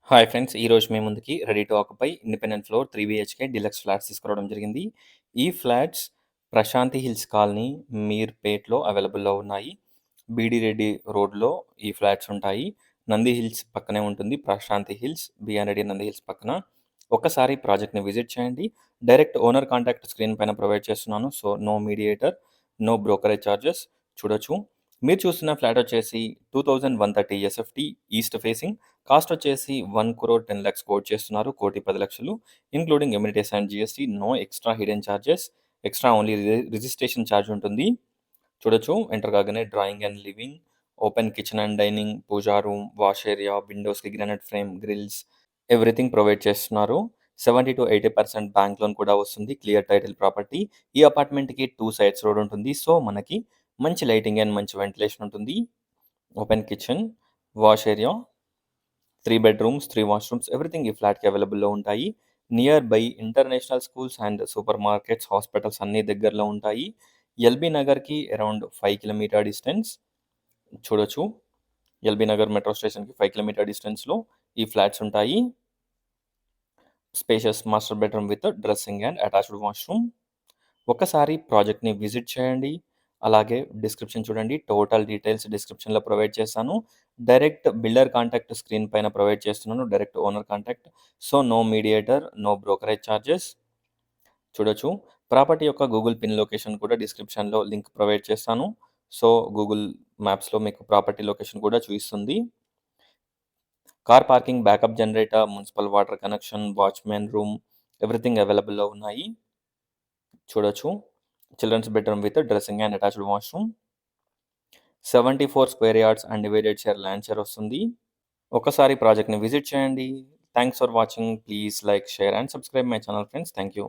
Hi friends. ఈరోజు మీ ముందుకి ready to occupy independent floor 3 BHK deluxe flats తీసుకురావడం జరిగింది. ఈ ఫ్లాట్స్ ప్రశాంతి హిల్స్ కాలనీ, మీర్‌పేట్‌లో అవైలబుల్‌లో ఉన్నాయి. బీడీ రెడ్డి రోడ్‌లో ఈ ఫ్లాట్స్ ఉంటాయి. నంది హిల్స్ పక్కనే ఉంటుంది. Prashanti hills, BR Reddy Nandi hills పక్కన. ఒక్కసారి ప్రాజెక్ట్‌ని విజిట్ చేయండి. డైరెక్ట్ ఓనర్ కాంటాక్ట్ స్క్రీన్ పైన ప్రొవైడ్ చేస్తున్నాను. So, no mediator, no brokerage charges. చూడొచ్చు. మీరు చూస్తున్న ఫ్లాట్ వచ్చేసి 2130 ఎస్ఎఫ్టీ ఈస్ట్ ఫేసింగ్. కాస్ట్ వచ్చేసి 1,10,00,000 కోట్ చేస్తున్నారు. 1,10,00,000 including amenities and GST. No extra hidden charges. Extra only registration charge ఉంటుంది. చూడొచ్చు. ఎంటర్ కాగానే drawing and living, open kitchen and dining, puja room, wash area, విండోస్‌కి granite frame, grills everything provide చేస్తున్నారు. 70-80% bank loan కూడా వస్తుంది. Clear title property. ఈ అపార్ట్మెంట్‌కి 2 sides road ఉంటుంది. సో, మనకి మంచి లైటింగ్ అండ్ మంచి వెంటిలేషన్ ఉంటుంది. Open kitchen, wash area, 3 bedrooms, 3 washrooms everything ఈ ఫ్లాట్‌కి అవైలబుల్‌లో ఉంటాయి. Nearby international schools and supermarkets, hospitals అన్నీ దగ్గరలో ఉంటాయి. ఎల్బీ నగర్‌కి అరౌండ్ 5 కిలోమీటర్ డిస్టెన్స్. చూడొచ్చు. ఎల్బీ నగర్ మెట్రో స్టేషన్‌కి 5 కిలోమీటర్ డిస్టెన్స్‌లో ఈ ఫ్లాట్స్ ఉంటాయి. Spacious master bedroom with dressing and attached washroom. ఒక్కసారి ప్రాజెక్ట్‌ని విజిట్ చేయండి. అలాగే డిస్క్రిప్షన్ చూడండి. టోటల్ డీటెయిల్స్ డిస్క్రిప్షన్‌లో ప్రొవైడ్ చేశాను. డైరెక్ట్ బిల్డర్ కాంటాక్ట్ స్క్రీన్ పైన ప్రొవైడ్ చేస్తున్నాను. Direct owner contact. So, no mediator, no brokerage charges. చూడొచ్చు. ప్రాపర్టీ యొక్క గూగుల్ పిన్ లొకేషన్ కూడా డిస్క్రిప్షన్‌లో లింక్ ప్రొవైడ్ చేస్తాను. సో, గూగుల్ మ్యాప్స్‌లో మీకు ప్రాపర్టీ లొకేషన్ కూడా చూయిస్తుంది. Car parking, backup generator, municipal water connection, watchmen room everything అవైలబుల్‌లో ఉన్నాయి. చూడొచ్చు. Children's bedroom with dressing and attached washroom. 74 square yards and divided share land share వస్తుంది. ఒక్కసారి ప్రాజెక్ట్‌ని విజిట్ చేయండి. Thanks for watching. Please like, share and subscribe my channel friends. Thank you.